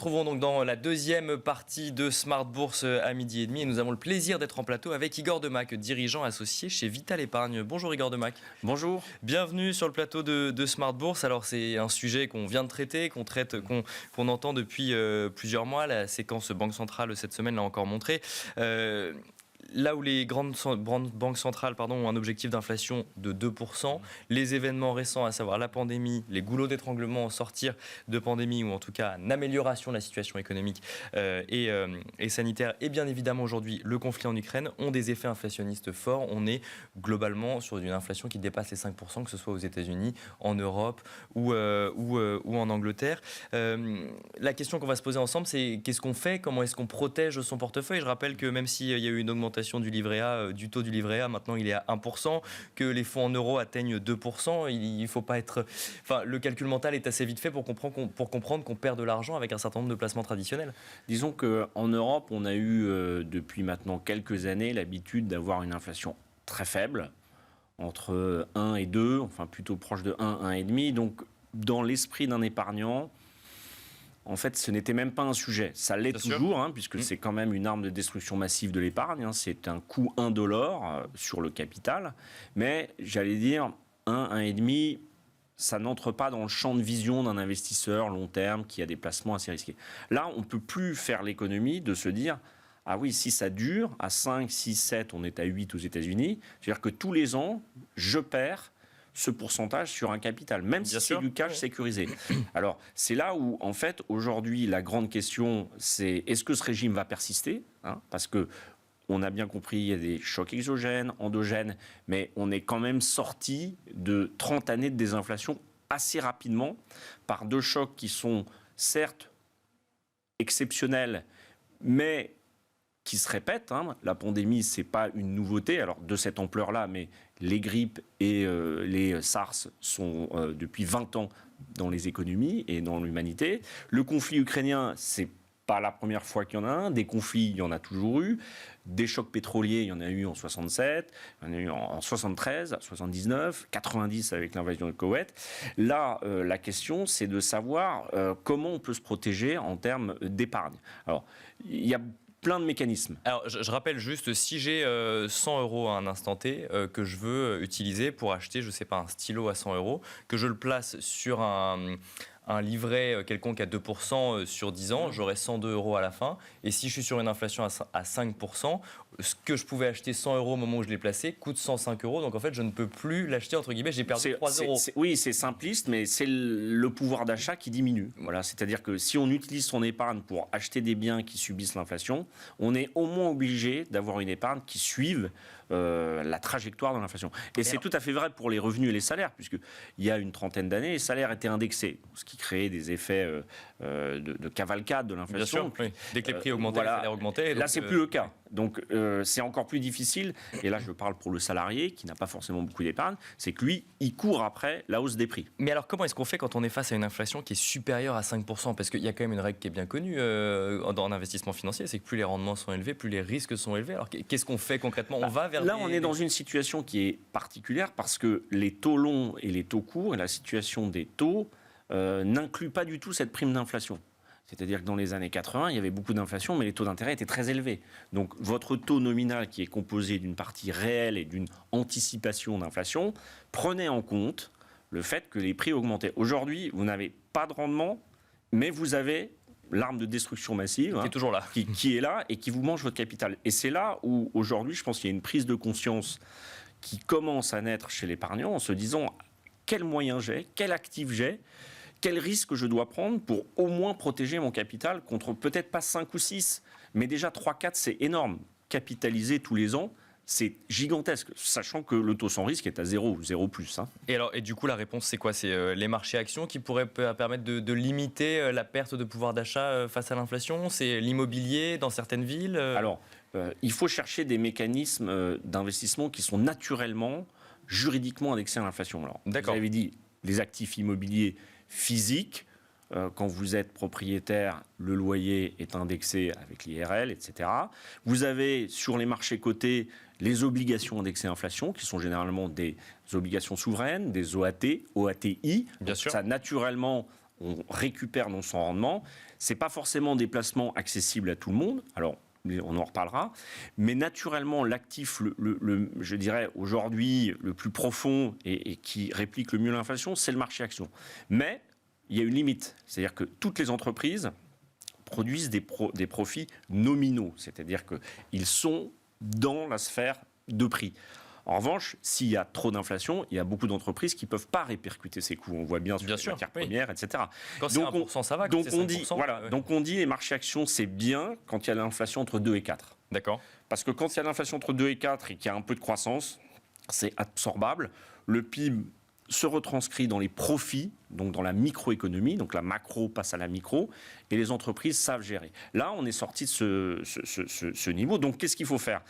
retrouvons donc dans la deuxième partie de Smart Bourse à 12h30 et nous avons le plaisir d'être en plateau avec Igor Demac, dirigeant associé chez Vital Épargne. Bonjour Igor Demac. Bonjour. Bienvenue sur le plateau de Smart Bourse. Alors c'est un sujet qu'on vient de traiter, qu'on entend depuis plusieurs mois. La séquence Banque Centrale cette semaine l'a encore montré. Là où les grandes banques centrales ont un objectif d'inflation de 2%, les événements récents, à savoir la pandémie, les goulots d'étranglement en sortir de pandémie, ou en tout cas une amélioration de la situation économique et sanitaire, et bien évidemment aujourd'hui le conflit en Ukraine, ont des effets inflationnistes forts. On est globalement sur une inflation qui dépasse les 5%, que ce soit aux États-Unis, en Europe ou en Angleterre. La question qu'on va se poser ensemble, c'est qu'est-ce qu'on fait? Comment est-ce qu'on protège son portefeuille? Je rappelle que même s'il y a eu une augmentation du taux du livret A, maintenant il est à 1%, que les fonds en euros atteignent 2%, il faut pas être... Enfin, le calcul mental est assez vite fait pour comprendre qu'on perd de l'argent avec un certain nombre de placements traditionnels. Disons qu'en Europe, on a eu depuis maintenant quelques années l'habitude d'avoir une inflation très faible, entre 1 et 2, enfin plutôt proche de 1, 1,5. Donc, dans l'esprit d'un épargnant, en fait, ce n'était même pas un sujet. Ça l'est toujours, puisque c'est quand même une arme de destruction massive de l'épargne. C'est un coût indolore sur le capital. Mais j'allais dire, 1, 1,5, ça n'entre pas dans le champ de vision d'un investisseur long terme qui a des placements assez risqués. Là, on ne peut plus faire l'économie de se dire, ah oui, si ça dure, à 5, 6, 7, on est à 8 aux États-Unis. C'est-à-dire que tous les ans, je perds ce pourcentage sur un capital, même si c'est du cash sécurisé. Alors, c'est là où, en fait, aujourd'hui, la grande question, c'est est-ce que ce régime va persister, parce que on a bien compris, il y a des chocs exogènes, endogènes, mais on est quand même sorti de 30 années de désinflation assez rapidement par deux chocs qui sont, certes, exceptionnels, mais qui se répètent. La pandémie, ce n'est pas une nouveauté, alors de cette ampleur-là, mais les grippes et les SARS sont depuis 20 ans dans les économies et dans l'humanité. Le conflit ukrainien, c'est pas la première fois qu'il y en a un. Des conflits, il y en a toujours eu. Des chocs pétroliers, il y en a eu en 67, il y en a eu en 73, 79, 90 avec l'invasion du Koweït. Là, la question, c'est de savoir comment on peut se protéger en termes d'épargne. Alors, il y a plein de mécanismes. Alors, je rappelle juste, si j'ai 100 euros à un instant T que je veux utiliser pour acheter, je ne sais pas, un stylo à 100 euros, que je le place sur un livret quelconque à 2% sur 10 ans, j'aurai 102 euros à la fin. Et si je suis sur une inflation à 5%, ce que je pouvais acheter 100 euros au moment où je l'ai placé coûte 105 euros. Donc en fait, je ne peux plus l'acheter, entre guillemets, j'ai perdu 3 euros. Oui, c'est simpliste, mais c'est le pouvoir d'achat qui diminue. Voilà, c'est-à-dire que si on utilise son épargne pour acheter des biens qui subissent l'inflation, on est au moins obligé d'avoir une épargne qui suive la trajectoire de l'inflation. Et c'est tout à fait vrai pour les revenus et les salaires, puisqu'il y a une trentaine d'années, les salaires étaient indexés, ce qui créait des effets de cavalcade de l'inflation. Bien sûr, oui. Dès que les prix augmentaient, les salaires augmentaient. Là, c'est plus le cas. Donc, c'est encore plus difficile. Et là, je parle pour le salarié qui n'a pas forcément beaucoup d'épargne. C'est que lui, il court après la hausse des prix. Mais alors, comment est-ce qu'on fait quand on est face à une inflation qui est supérieure à 5%? Parce qu'il y a quand même une règle qui est bien connue dans l'investissement financier, c'est que plus les rendements sont élevés, plus les risques sont élevés. Alors, qu'est-ce qu'on fait concrètement? On va vers on est dans une situation qui est particulière parce que les taux longs et les taux courts et la situation des taux n'incluent pas du tout cette prime d'inflation. C'est-à-dire que dans les années 80, il y avait beaucoup d'inflation, mais les taux d'intérêt étaient très élevés. Donc votre taux nominal, qui est composé d'une partie réelle et d'une anticipation d'inflation, prenait en compte le fait que les prix augmentaient. Aujourd'hui, vous n'avez pas de rendement, mais vous avez l'arme de destruction massive qui est toujours là, qui est là et qui vous mange votre capital. Et c'est là où, aujourd'hui, je pense qu'il y a une prise de conscience qui commence à naître chez l'épargnant en se disant quels moyens j'ai, quel actif j'ai, quel risque je dois prendre pour au moins protéger mon capital contre peut-être pas 5 ou 6, mais déjà 3, 4, c'est énorme. Capitaliser tous les ans, c'est gigantesque, sachant que le taux sans risque est à 0 plus. Et du coup, la réponse, c'est quoi? C'est les marchés actions qui pourraient permettre de limiter la perte de pouvoir d'achat face à l'inflation? C'est l'immobilier dans certaines villes? Alors, il faut chercher des mécanismes d'investissement qui sont naturellement, juridiquement indexés à l'inflation. Alors, d'accord. Vous avez dit les actifs immobiliers physiques. Quand vous êtes propriétaire, le loyer est indexé avec l'IRL, etc. Vous avez sur les marchés cotés les obligations indexées inflation, qui sont généralement des obligations souveraines, des OAT, OATI. Bien sûr. Ça, naturellement, on récupère dans son rendement. c'est pas forcément des placements accessibles à tout le monde. Alors, on en reparlera. Mais naturellement, l'actif, je dirais aujourd'hui, le plus profond et qui réplique le mieux l'inflation, c'est le marché action. Mais il y a une limite. C'est-à-dire que toutes les entreprises produisent des profits nominaux. C'est-à-dire qu'ils sont dans la sphère de prix. En revanche, s'il y a trop d'inflation, il y a beaucoup d'entreprises qui ne peuvent pas répercuter ces coûts. On voit bien sur les matières premières, etc. Quand c'est 1%, ça va. Donc on dit les marchés actions, c'est bien quand il y a l'inflation entre 2 et 4. D'accord. Parce que quand il y a l'inflation entre 2 et 4 et qu'il y a un peu de croissance, c'est absorbable. Le PIB se retranscrit dans les profits, donc dans la microéconomie, donc la macro passe à la micro, et les entreprises savent gérer. Là, on est sorti de ce niveau. Donc, qu'est-ce qu'il faut faire ?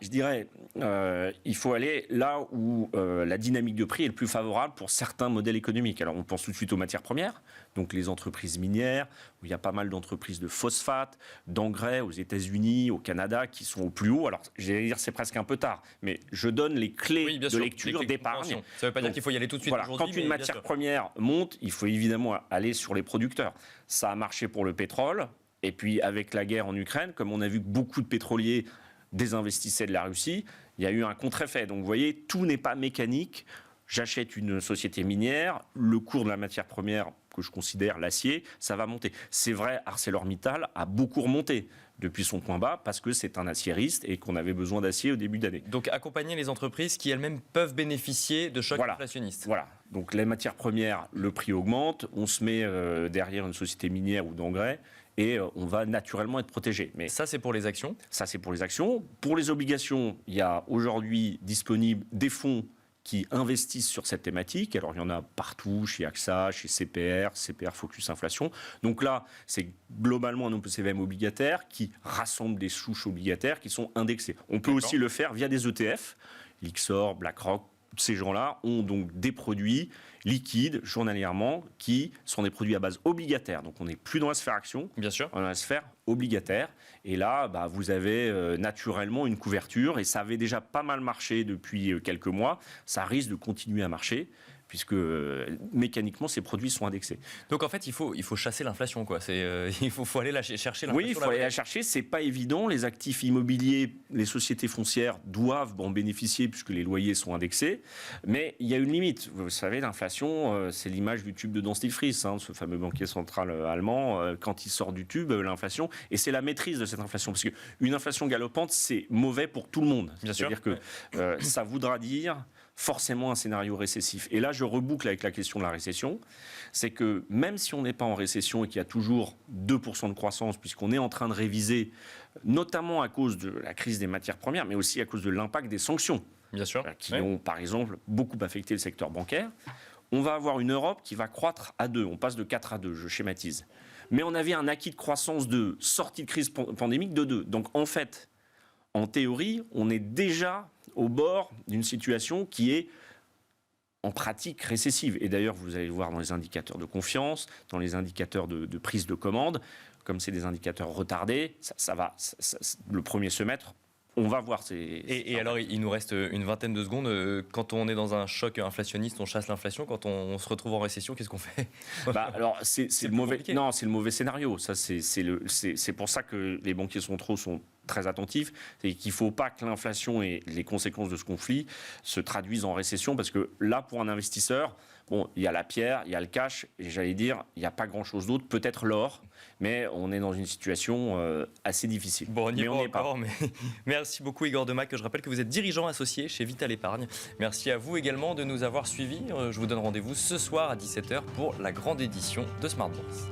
Je dirais, il faut aller là où la dynamique de prix est le plus favorable pour certains modèles économiques. Alors, on pense tout de suite aux matières premières, donc les entreprises minières, où il y a pas mal d'entreprises de phosphate, d'engrais aux États-Unis, au Canada, qui sont au plus haut. Alors, j'allais dire, c'est presque un peu tard, mais je donne les clés de lecture, d'épargne. Ça ne veut pas dire qu'il faut y aller tout de suite aujourd'hui. Quand une matière première monte, il faut évidemment aller sur les producteurs. Ça a marché pour le pétrole, et puis avec la guerre en Ukraine, comme on a vu que beaucoup de pétroliers désinvestissaient de la Russie, il y a eu un contre-effet. Donc vous voyez, tout n'est pas mécanique. J'achète une société minière, le cours de la matière première, que je considère l'acier, ça va monter. C'est vrai, ArcelorMittal a beaucoup remonté depuis son point bas parce que c'est un aciériste et qu'on avait besoin d'acier au début d'année. Donc accompagner les entreprises qui elles-mêmes peuvent bénéficier de chocs inflationnistes. Voilà. Donc les matières premières, le prix augmente, on se met derrière une société minière ou d'engrais et on va naturellement être protégé. Mais ça, c'est pour les actions ? Ça, c'est pour les actions. Pour les obligations, il y a aujourd'hui disponible des fonds qui investissent sur cette thématique. Alors, il y en a partout, chez AXA, chez CPR Focus Inflation. Donc là, c'est globalement un OPCVM obligataire qui rassemble des souches obligataires qui sont indexées. On peut aussi le faire via des ETF. Lyxor, BlackRock, ces gens-là ont donc des produits liquides journalièrement qui sont des produits à base obligataire. Donc on n'est plus dans la sphère action, bien sûr, on est dans la sphère obligataire. Et là, vous avez naturellement une couverture et ça avait déjà pas mal marché depuis quelques mois. Ça risque de continuer à marcher puisque mécaniquement, ces produits sont indexés. Donc en fait, il faut chasser l'inflation, quoi. Il faut aller chercher l'inflation. Oui, il faut aller la chercher. C'est pas évident. Les actifs immobiliers, les sociétés foncières doivent en bénéficier puisque les loyers sont indexés. Mais il y a une limite. Vous savez, l'inflation, c'est l'image du tube de Don Stiefrys, ce fameux banquier central allemand. Quand il sort du tube, l'inflation, et c'est la maîtrise de cette inflation. Parce qu'une inflation galopante, c'est mauvais pour tout le monde. C'est-à-dire que ça voudra dire forcément un scénario récessif. Et là, je reboucle avec la question de la récession. C'est que même si on n'est pas en récession et qu'il y a toujours 2% de croissance, puisqu'on est en train de réviser, notamment à cause de la crise des matières premières, mais aussi à cause de l'impact des sanctions, bien sûr, qui ont, par exemple, beaucoup affecté le secteur bancaire, on va avoir une Europe qui va croître à 2. On passe de 4 à 2, je schématise. Mais on avait un acquis de croissance de sortie de crise pandémique de 2. Donc, en fait, en théorie, on est déjà au bord d'une situation qui est en pratique récessive. Et d'ailleurs, vous allez le voir dans les indicateurs de confiance, dans les indicateurs de prise de commande, comme c'est des indicateurs retardés, ça va le premier semestre. On va voir. Et alors, il nous reste une vingtaine de secondes. Quand on est dans un choc inflationniste, on chasse l'inflation. Quand on se retrouve en récession, qu'est-ce qu'on fait ? Alors, c'est le mauvais. Non, c'est le mauvais scénario. Ça, c'est pour ça que les banquiers centraux sont très attentifs. C'est qu'il ne faut pas que l'inflation et les conséquences de ce conflit se traduisent en récession, parce que là, pour un investisseur, il y a la pierre, il y a le cash, et j'allais dire, il n'y a pas grand-chose d'autre. Peut-être l'or, mais on est dans une situation assez difficile. On n'y est pas encore, mais merci beaucoup Igor Demac. Je rappelle que vous êtes dirigeant associé chez Vital Épargne. Merci à vous également de nous avoir suivis. Je vous donne rendez-vous ce soir à 17h pour la grande édition de Smart Bourse.